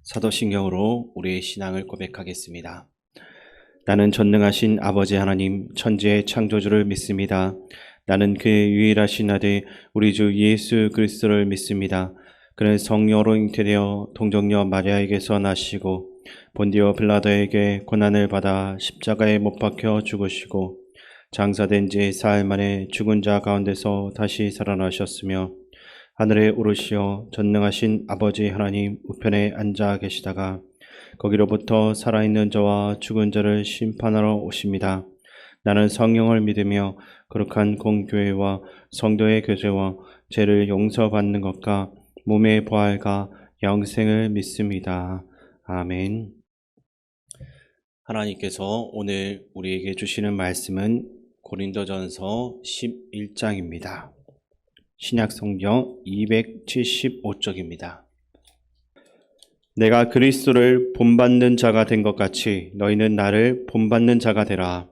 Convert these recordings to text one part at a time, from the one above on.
사도신경으로 우리의 신앙을 고백하겠습니다. 나는 전능하신 아버지 하나님 천지의 창조주를 믿습니다. 나는 그의 유일하신 아들 우리 주 예수 그리스도를 믿습니다. 그는 성령으로 잉태되어 동정녀 마리아에게서 나시고 본디오 빌라도에게 고난을 받아 십자가에 못 박혀 죽으시고 장사된 지 사흘 만에 죽은 자 가운데서 다시 살아나셨으며 하늘에 오르시어 전능하신 아버지 하나님 우편에 앉아 계시다가 거기로부터 살아있는 자와 죽은 자를 심판하러 오십니다. 나는 성령을 믿으며 거룩한 공교회와 성도의 교제와 죄를 용서받는 것과 몸의 부활과 영생을 믿습니다. 아멘. 하나님께서 오늘 우리에게 주시는 말씀은 고린도전서 11장입니다. 신약성경 275쪽입니다. 내가 그리스도를 본받는 자가 된 것 같이 너희는 나를 본받는 자가 되라.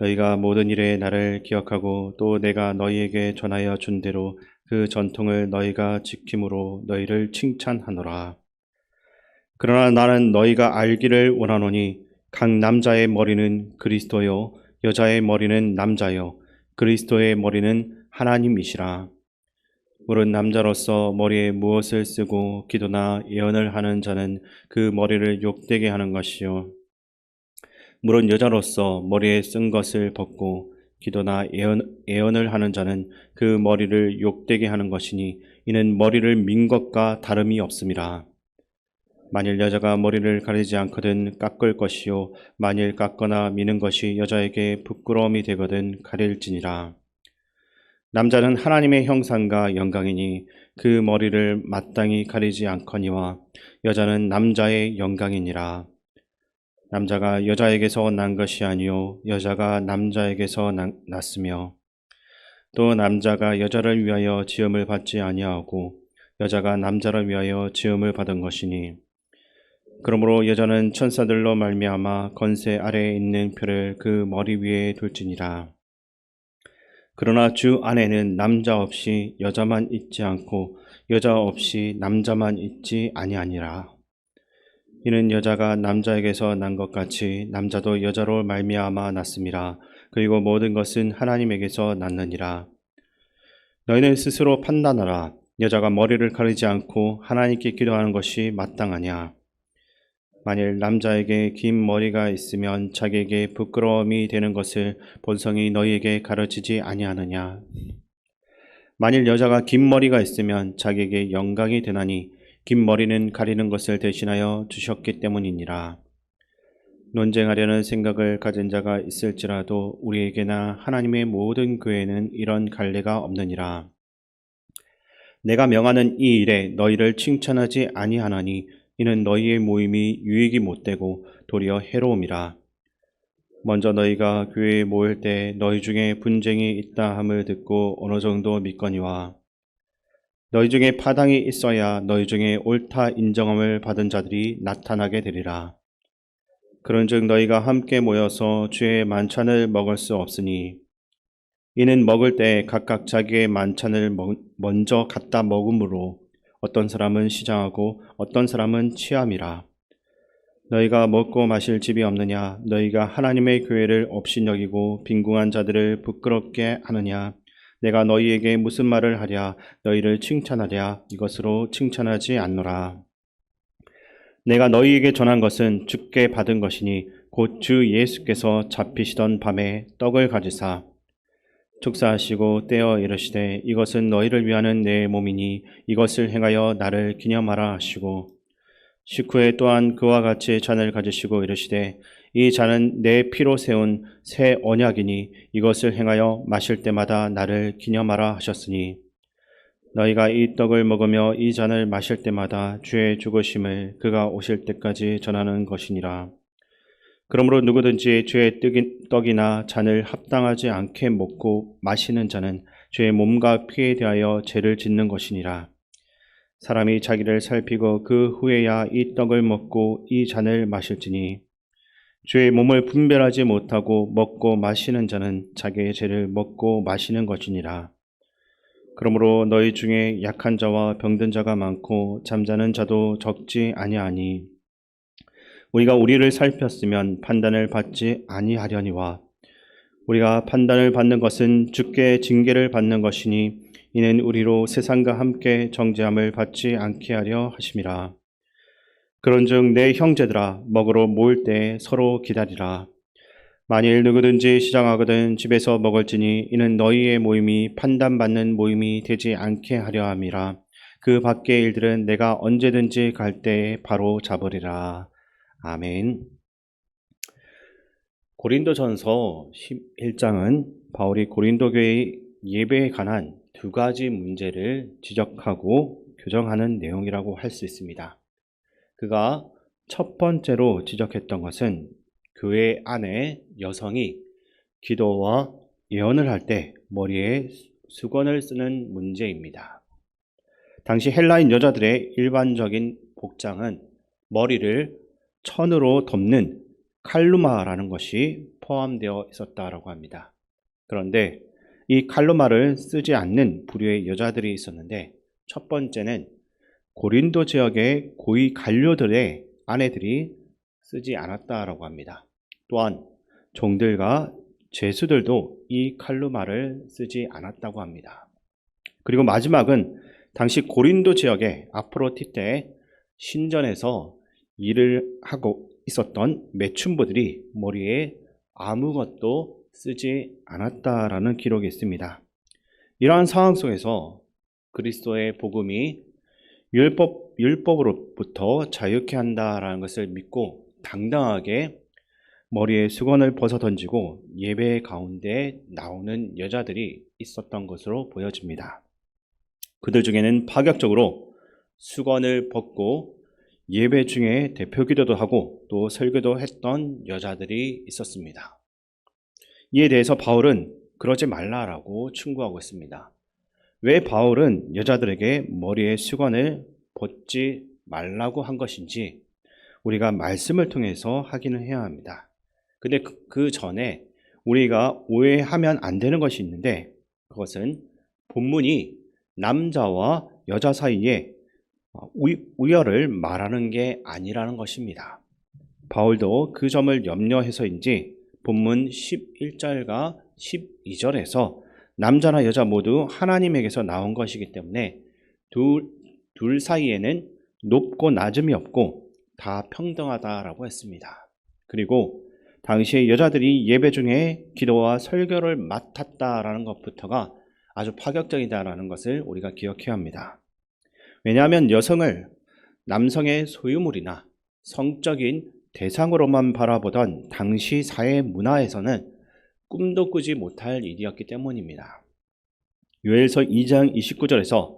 너희가 모든 일에 나를 기억하고 또 내가 너희에게 전하여 준 대로 그 전통을 너희가 지킴으로 너희를 칭찬하노라. 그러나 나는 너희가 알기를 원하노니 각 남자의 머리는 그리스도요 여자의 머리는 남자요 그리스도의 머리는 하나님이시라. 물은 남자로서 머리에 무엇을 쓰고 기도나 예언을 하는 자는 그 머리를 욕되게 하는 것이요 물은 여자로서 머리에 쓴 것을 벗고 기도나 예언을 하는 자는 그 머리를 욕되게 하는 것이니 이는 머리를 민 것과 다름이 없음이라. 만일 여자가 머리를 가리지 않거든 깎을 것이요 만일 깎거나 미는 것이 여자에게 부끄러움이 되거든 가릴지니라. 남자는 하나님의 형상과 영광이니 그 머리를 마땅히 가리지 않거니와 여자는 남자의 영광이니라. 남자가 여자에게서 난 것이 아니요 여자가 남자에게서 났으며 또 남자가 여자를 위하여 지음을 받지 아니하고 여자가 남자를 위하여 지음을 받은 것이니 그러므로 여자는 천사들로 말미암아 건세 아래에 있는 표를 그 머리 위에 둘지니라. 그러나 주 안에는 남자 없이 여자만 있지 않고 여자 없이 남자만 있지 아니하니라. 이는 여자가 남자에게서 난 것 같이 남자도 여자로 말미암아 났음이라. 그리고 모든 것은 하나님에게서 났느니라. 너희는 스스로 판단하라. 여자가 머리를 가리지 않고 하나님께 기도하는 것이 마땅하냐. 만일 남자에게 긴 머리가 있으면 자기에게 부끄러움이 되는 것을 본성이 너희에게 가르치지 아니하느냐. 만일 여자가 긴 머리가 있으면 자기에게 영광이 되나니 긴 머리는 가리는 것을 대신하여 주셨기 때문이니라. 논쟁하려는 생각을 가진 자가 있을지라도 우리에게나 하나님의 모든 교회는 이런 갈례가 없느니라. 내가 명하는 이 일에 너희를 칭찬하지 아니하나니 이는 너희의 모임이 유익이 못되고 도리어 해로움이라. 먼저 너희가 교회에 모일 때 너희 중에 분쟁이 있다 함을 듣고 어느 정도 믿거니와 너희 중에 파당이 있어야 너희 중에 옳다 인정함을 받은 자들이 나타나게 되리라. 그런즉 너희가 함께 모여서 주의 만찬을 먹을 수 없으니 이는 먹을 때 각각 자기의 만찬을 먼저 갖다 먹음으로 어떤 사람은 시장하고 어떤 사람은 취함이라. 너희가 먹고 마실 집이 없느냐? 너희가 하나님의 교회를 업신여기고 빈궁한 자들을 부끄럽게 하느냐? 내가 너희에게 무슨 말을 하랴? 너희를 칭찬하랴? 이것으로 칭찬하지 않노라. 내가 너희에게 전한 것은 주께 받은 것이니 곧 주 예수께서 잡히시던 밤에 떡을 가지사 축사하시고 떼어 이르시되 이것은 너희를 위하는 내 몸이니 이것을 행하여 나를 기념하라 하시고 식후에 또한 그와 같이 잔을 가지시고 이르시되 이 잔은 내 피로 세운 새 언약이니 이것을 행하여 마실 때마다 나를 기념하라 하셨으니 너희가 이 떡을 먹으며 이 잔을 마실 때마다 주의 죽으심을 그가 오실 때까지 전하는 것이니라. 그러므로 누구든지 주의 떡이나 잔을 합당하지 않게 먹고 마시는 자는 주의 몸과 피에 대하여 죄를 짓는 것이니라. 사람이 자기를 살피고 그 후에야 이 떡을 먹고 이 잔을 마실지니 주의 몸을 분별하지 못하고 먹고 마시는 자는 자기의 죄를 먹고 마시는 것이니라. 그러므로 너희 중에 약한 자와 병든 자가 많고 잠자는 자도 적지 아니하니 우리가 우리를 살폈으면 판단을 받지 아니하려니와 우리가 판단을 받는 것은 주께 징계를 받는 것이니 이는 우리로 세상과 함께 정죄함을 받지 않게 하려 하심이라. 그런즉 내 형제들아 먹으러 모일 때 서로 기다리라. 만일 누구든지 시장하거든 집에서 먹을지니 이는 너희의 모임이 판단받는 모임이 되지 않게 하려 함이라. 그 밖의 일들은 내가 언제든지 갈 때에 바로 잡으리라. 아멘. 고린도전서 11장은 바울이 고린도 교회의 예배에 관한 두 가지 문제를 지적하고 교정하는 내용이라고 할 수 있습니다. 그가 첫 번째로 지적했던 것은 교회 안에 여성이 기도와 예언을 할 때 머리에 수건을 쓰는 문제입니다. 당시 헬라인 여자들의 일반적인 복장은 머리를 천으로 덮는 칼루마라는 것이 포함되어 있었다고 합니다. 그런데 이 칼루마를 쓰지 않는 부류의 여자들이 있었는데 첫 번째는 고린도 지역의 고위 관료들의 아내들이 쓰지 않았다라고 합니다. 또한 종들과 죄수들도 이 칼루마를 쓰지 않았다고 합니다. 그리고 마지막은 당시 고린도 지역의 아프로디테 신전에서 일을 하고 있었던 매춘부들이 머리에 아무것도 쓰지 않았다라는 기록이 있습니다. 이러한 상황 속에서 그리스도의 복음이 율법으로부터 자유케 한다라는 것을 믿고 당당하게 머리에 수건을 벗어 던지고 예배 가운데 나오는 여자들이 있었던 것으로 보여집니다. 그들 중에는 파격적으로 수건을 벗고 예배 중에 대표 기도도 하고 또 설교도 했던 여자들이 있었습니다. 이에 대해서 바울은 그러지 말라라고 충고하고 있습니다. 왜 바울은 여자들에게 머리에 수건을 벗지 말라고 한 것인지 우리가 말씀을 통해서 확인을 해야 합니다. 근데 그 전에 우리가 오해하면 안 되는 것이 있는데 그것은 본문이 남자와 여자 사이에 우열을 말하는 게 아니라는 것입니다. 바울도 그 점을 염려해서인지 본문 11절과 12절에서 남자나 여자 모두 하나님에게서 나온 것이기 때문에 둘 사이에는 높고 낮음이 없고 다 평등하다라고 했습니다. 그리고 당시에 여자들이 예배 중에 기도와 설교를 맡았다라는 것부터가 아주 파격적이다라는 것을 우리가 기억해야 합니다. 왜냐하면 여성을 남성의 소유물이나 성적인 대상으로만 바라보던 당시 사회 문화에서는 꿈도 꾸지 못할 일이었기 때문입니다. 요엘서 2장 29절에서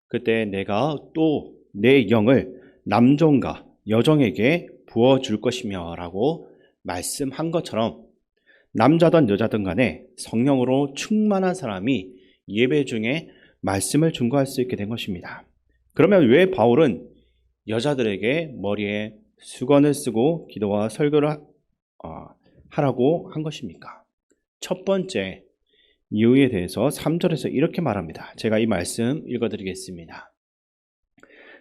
그때 내가 또 내 영을 남종과 여종에게 부어줄 것이며 라고 말씀한 것처럼 남자든 여자든 간에 성령으로 충만한 사람이 예배 중에 말씀을 증거할 수 있게 된 것입니다. 그러면 왜 바울은 여자들에게 머리에 수건을 쓰고 기도와 설교를 하라고 한 것입니까? 첫 번째 이유에 대해서 3절에서 이렇게 말합니다. 제가 이 말씀 읽어드리겠습니다.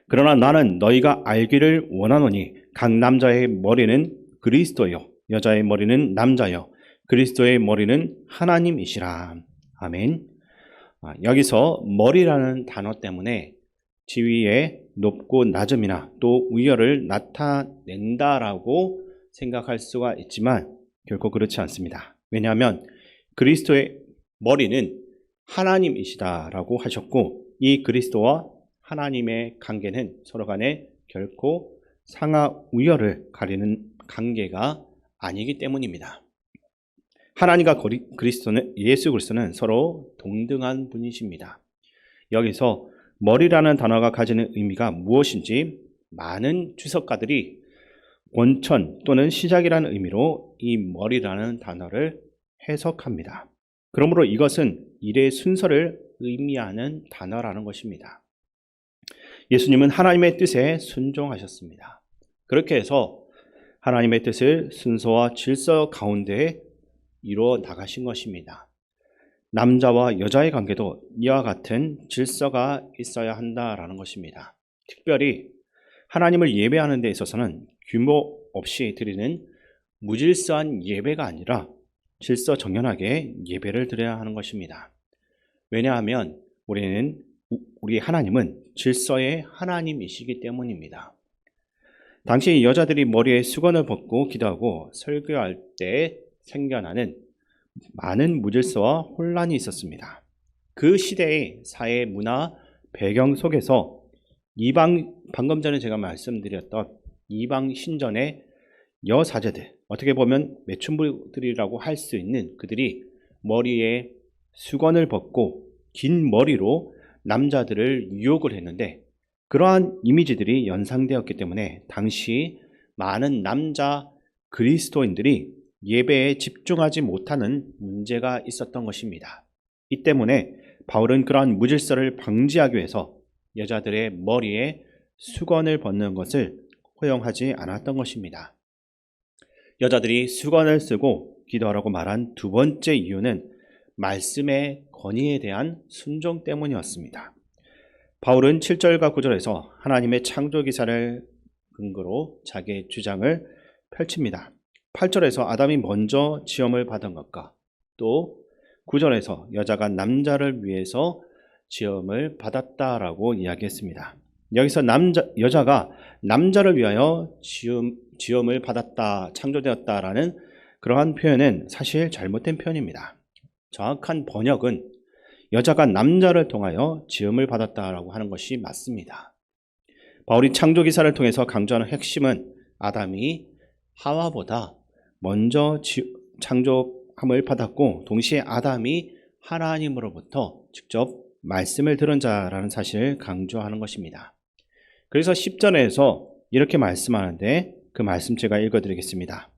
그러나 나는 너희가 알기를 원하노니 각 남자의 머리는 그리스도요 여자의 머리는 남자요 그리스도의 머리는 하나님이시라. 아멘. 여기서 머리라는 단어 때문에 지위의 높고 낮음이나 또 우열을 나타낸다라고 생각할 수가 있지만 결코 그렇지 않습니다. 왜냐하면 그리스도의 머리는 하나님이시다라고 하셨고 이 그리스도와 하나님의 관계는 서로 간에 결코 상하 우열을 가리는 관계가 아니기 때문입니다. 하나님과 예수 그리스도는 서로 동등한 분이십니다. 여기서 머리라는 단어가 가지는 의미가 무엇인지 많은 주석가들이 원천 또는 시작이라는 의미로 이 머리라는 단어를 해석합니다. 그러므로 이것은 일의 순서를 의미하는 단어라는 것입니다. 예수님은 하나님의 뜻에 순종하셨습니다. 그렇게 해서 하나님의 뜻을 순서와 질서 가운데 이루어 나가신 것입니다. 남자와 여자의 관계도 이와 같은 질서가 있어야 한다라는 것입니다. 특별히 하나님을 예배하는 데 있어서는 규모 없이 드리는 무질서한 예배가 아니라 질서 정연하게 예배를 드려야 하는 것입니다. 왜냐하면 우리 하나님은 질서의 하나님이시기 때문입니다. 당시 여자들이 머리에 수건을 벗고 기도하고 설교할 때 생겨나는 많은 무질서와 혼란이 있었습니다. 그 시대의 사회 문화 배경 속에서 방금 전에 제가 말씀드렸던 이방 신전의 여사제들, 어떻게 보면 매춘부들이라고 할 수 있는 그들이 머리에 수건을 벗고 긴 머리로 남자들을 유혹을 했는데, 그러한 이미지들이 연상되었기 때문에 당시 많은 남자 그리스도인들이 예배에 집중하지 못하는 문제가 있었던 것입니다. 이 때문에 바울은 그러한 무질서를 방지하기 위해서 여자들의 머리에 수건을 벗는 것을 허용하지 않았던 것입니다. 여자들이 수건을 쓰고 기도하라고 말한 두 번째 이유는 말씀의 권위에 대한 순종 때문이었습니다. 바울은 7절과 9절에서 하나님의 창조 기사를 근거로 자기의 주장을 펼칩니다. 8절에서 아담이 먼저 지음을 받은 것과 또 9절에서 여자가 남자를 위해서 지음을 받았다라고 이야기했습니다. 여기서 여자가 남자를 위하여 지음을 받았다, 창조되었다라는 그러한 표현은 사실 잘못된 표현입니다. 정확한 번역은 여자가 남자를 통하여 지음을 받았다라고 하는 것이 맞습니다. 바울이 창조 기사를 통해서 강조하는 핵심은 아담이 하와보다 먼저 창조함을 받았고, 동시에 아담이 하나님으로부터 직접 말씀을 들은 자라는 사실을 강조하는 것입니다. 그래서 10절에서 이렇게 말씀하는데 그 말씀 제가 읽어드리겠습니다.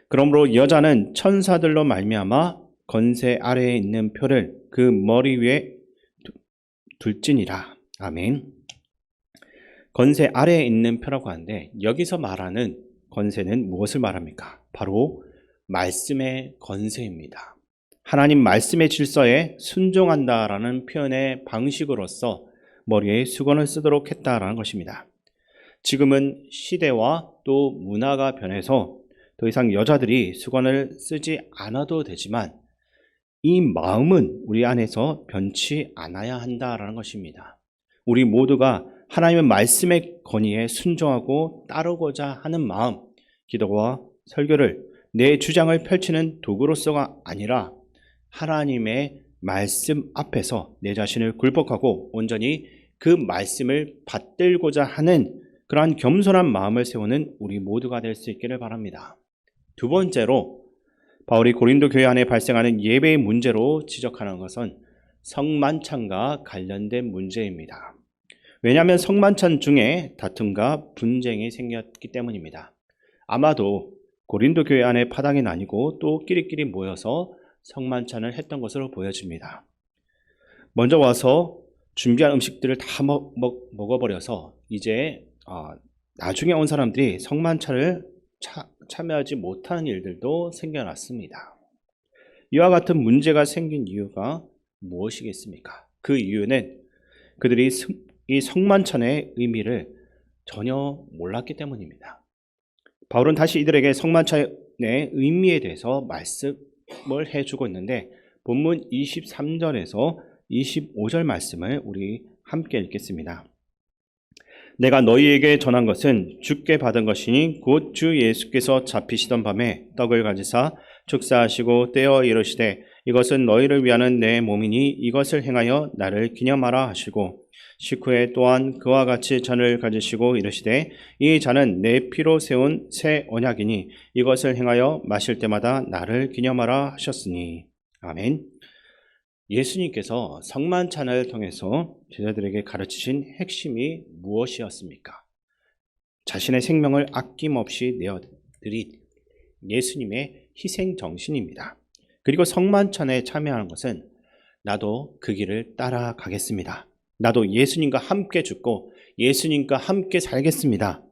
그러므로 여자는 천사들로 말미암아 건세 아래에 있는 표를 그 머리 위에 둘지니라. 아멘. 건세 아래에 있는 표라고 하는데, 여기서 말하는 건세는 무엇을 말합니까? 바로 말씀의 건세입니다. 하나님 말씀의 질서에 순종한다라는 표현의 방식으로서 머리에 수건을 쓰도록 했다라는 것입니다. 지금은 시대와 또 문화가 변해서 더 이상 여자들이 수건을 쓰지 않아도 되지만, 이 마음은 우리 안에서 변치 않아야 한다라는 것입니다. 우리 모두가 하나님의 말씀의 권위에 순종하고 따르고자 하는 마음, 기도와 설교를 내 주장을 펼치는 도구로서가 아니라 하나님의 말씀 앞에서 내 자신을 굴복하고 온전히 그 말씀을 받들고자 하는 그러한 겸손한 마음을 세우는 우리 모두가 될 수 있기를 바랍니다. 두 번째로 바울이 고린도 교회 안에 발생하는 예배의 문제로 지적하는 것은 성만찬과 관련된 문제입니다. 왜냐하면 성만찬 중에 다툼과 분쟁이 생겼기 때문입니다. 아마도 고린도 교회 안에 파당이 나뉘고 또 끼리끼리 모여서 성만찬을 했던 것으로 보여집니다. 먼저 와서 준비한 음식들을 다 먹어버려서 이제 나중에 온 사람들이 성만찬을 참여하지 못하는 일들도 생겨났습니다. 이와 같은 문제가 생긴 이유가 무엇이겠습니까? 그 이유는 그들이 이 성만찬의 의미를 전혀 몰랐기 때문입니다. 바울은 다시 이들에게 성만찬의 의미에 대해서 말씀을 해주고 있는데, 본문 23절에서 25절 말씀을 우리 함께 읽겠습니다. 내가 너희에게 전한 것은 주께 받은 것이니 곧 주 예수께서 잡히시던 밤에 떡을 가지사 축사하시고 떼어 이르시되 이것은 너희를 위하는 내 몸이니 이것을 행하여 나를 기념하라 하시고, 식후에 또한 그와 같이 잔을 가지시고 이르시되 이 잔은 내 피로 세운 새 언약이니 이것을 행하여 마실 때마다 나를 기념하라 하셨으니. 아멘. 예수님께서 성만찬을 통해서 제자들에게 가르치신 핵심이 무엇이었습니까? 자신의 생명을 아낌없이 내어드린 예수님의 희생 정신입니다. 그리고 성만찬에 참여하는 것은 나도 그 길을 따라가겠습니다. 나도 예수님과 함께 죽고 예수님과 함께 살겠습니다.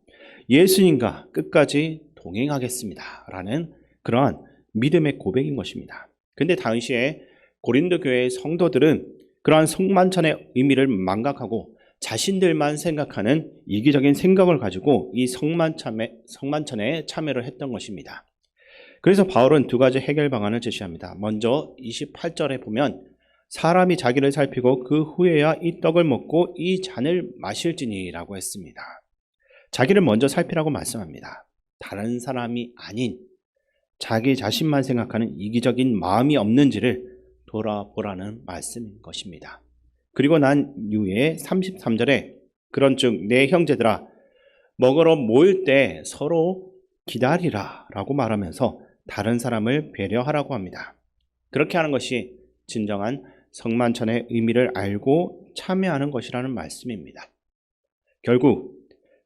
예수님과 끝까지 동행하겠습니다. 라는 그러한 믿음의 고백인 것입니다. 근데 당시에 고린도 교회의 성도들은 그러한 성만찬의 의미를 망각하고 자신들만 생각하는 이기적인 생각을 가지고 이 성만찬에 참여를 했던 것입니다. 그래서 바울은 두 가지 해결 방안을 제시합니다. 먼저 28절에 보면 사람이 자기를 살피고 그 후에야 이 떡을 먹고 이 잔을 마실지니라고 했습니다. 자기를 먼저 살피라고 말씀합니다. 다른 사람이 아닌 자기 자신만 생각하는 이기적인 마음이 없는지를 돌아보라는 말씀인 것입니다. 그리고 난 이후에 33절에 그런즉 내 형제들아 먹으러 모일 때 서로 기다리라 라고 말하면서 다른 사람을 배려하라고 합니다. 그렇게 하는 것이 진정한 성만찬의 의미를 알고 참여하는 것이라는 말씀입니다. 결국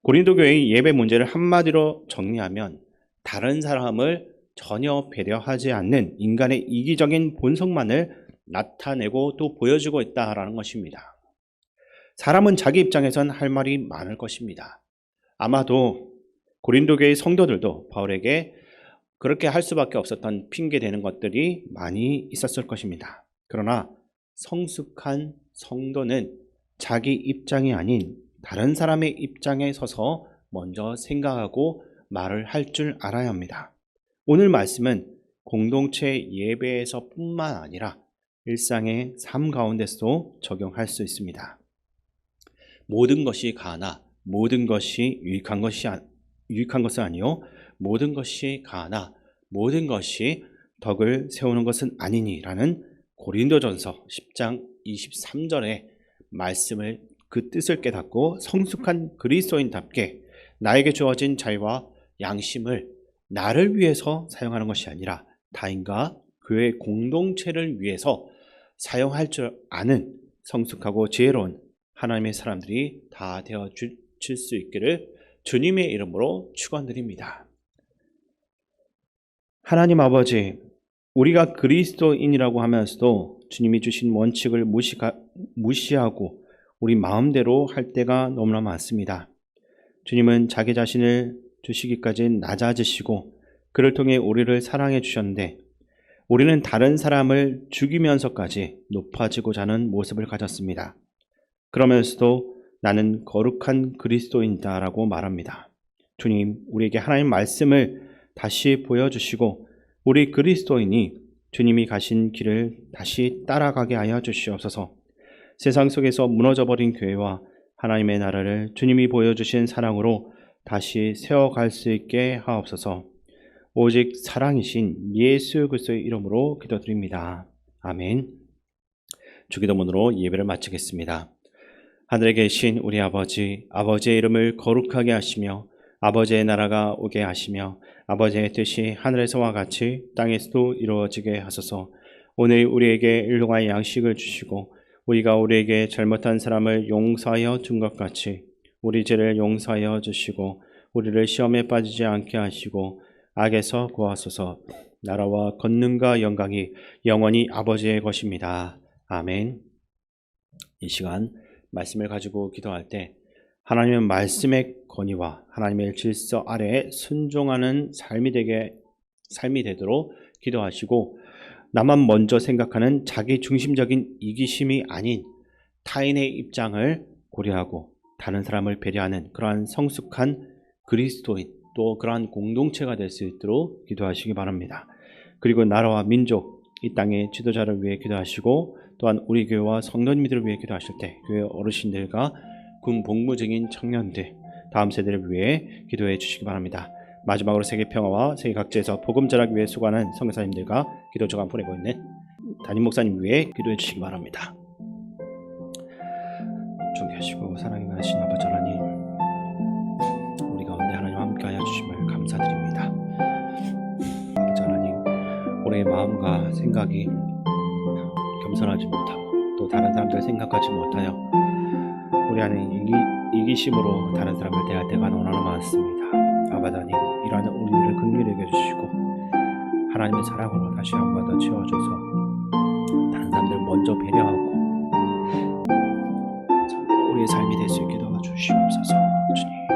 고린도 교회의 예배 문제를 한마디로 정리하면 다른 사람을 전혀 배려하지 않는 인간의 이기적인 본성만을 나타내고 또 보여주고 있다라는 것입니다. 사람은 자기 입장에선 할 말이 많을 것입니다. 아마도 고린도 교회의 성도들도 바울에게 그렇게 할 수밖에 없었던 핑계대는 것들이 많이 있었을 것입니다. 그러나 성숙한 성도는 자기 입장이 아닌 다른 사람의 입장에 서서 먼저 생각하고 말을 할 줄 알아야 합니다. 오늘 말씀은 공동체 예배에서 뿐만 아니라 일상의 삶 가운데서도 적용할 수 있습니다. 모든 것이 가하나 모든 것이 유익한 것은 아니요 모든 것이 가하나 모든 것이 덕을 세우는 것은 아니니라는 고린도전서 10장 23절의 말씀을 그 뜻을 깨닫고 성숙한 그리스도인답게 나에게 주어진 자유와 양심을 나를 위해서 사용하는 것이 아니라 타인과 교회 공동체를 위해서 사용할 줄 아는 성숙하고 지혜로운 하나님의 사람들이 다 되어 줄 수 있기를 주님의 이름으로 축원드립니다. 하나님 아버지, 우리가 그리스도인이라고 하면서도 주님이 주신 원칙을 무시하고 우리 마음대로 할 때가 너무나 많습니다. 주님은 자기 자신을 주시기까지 낮아지시고 그를 통해 우리를 사랑해 주셨는데 우리는 다른 사람을 죽이면서까지 높아지고자 하는 모습을 가졌습니다. 그러면서도 나는 거룩한 그리스도인이다라고 말합니다. 주님, 우리에게 하나님 말씀을 다시 보여주시고 우리 그리스도인이 주님이 가신 길을 다시 따라가게 하여 주시옵소서. 세상 속에서 무너져버린 교회와 하나님의 나라를 주님이 보여주신 사랑으로 다시 세워갈 수 있게 하옵소서. 오직 사랑이신 예수 그리스도의 이름으로 기도드립니다. 아멘. 주기도문으로 예배를 마치겠습니다. 하늘에 계신 우리 아버지, 아버지의 이름을 거룩하게 하시며 아버지의 나라가 오게 하시며 아버지의 뜻이 하늘에서와 같이 땅에서도 이루어지게 하소서. 오늘 우리에게 일용할 양식을 주시고 우리가 우리에게 잘못한 사람을 용서하여 준 것 같이 우리 죄를 용서하여 주시고 우리를 시험에 빠지지 않게 하시고 악에서 구하소서. 나라와 권능과 영광이 영원히 아버지의 것입니다. 아멘. 이 시간 말씀을 가지고 기도할 때 하나님의 말씀의 권위와 하나님의 질서 아래에 순종하는 삶이 되도록 기도하시고 나만 먼저 생각하는 자기 중심적인 이기심이 아닌 타인의 입장을 고려하고 다른 사람을 배려하는 그러한 성숙한 그리스도인 또 그러한 공동체가 될 수 있도록 기도하시기 바랍니다. 그리고 나라와 민족, 이 땅의 지도자를 위해 기도하시고 또한 우리 교회와 성도님들을 위해 기도하실 때 교회 어르신들과 군 복무 중인 청년들, 다음 세대를 위해 기도해 주시기 바랍니다. 마지막으로 세계 평화와 세계 각지에서 복음 전하기 위해 수고하는 선교사님들과 기도 조간 보내고 있는 담임 목사님 위해 기도해 주시기 바랍니다. 존귀하시고 사랑이 많으신 아버지 하나님, 우리 가운데 하나님 함께하여 주심을 감사드립니다. 아버지 하나님, 우리의 마음과 생각이 겸손하지 못하고 또 다른 사람들 생각하지 못하여 우리 안에 이기심으로 다른 사람을 대할 때가 너무나 많습니다. 아버지 하나님, 이러한 우리를 긍휼히 여겨주시고 하나님의 사랑으로 다시 한 번 더 채워줘서 다른 사람들 먼저 배려하고 우리의 삶이 될 수 있게 도와주시옵소서. 주님.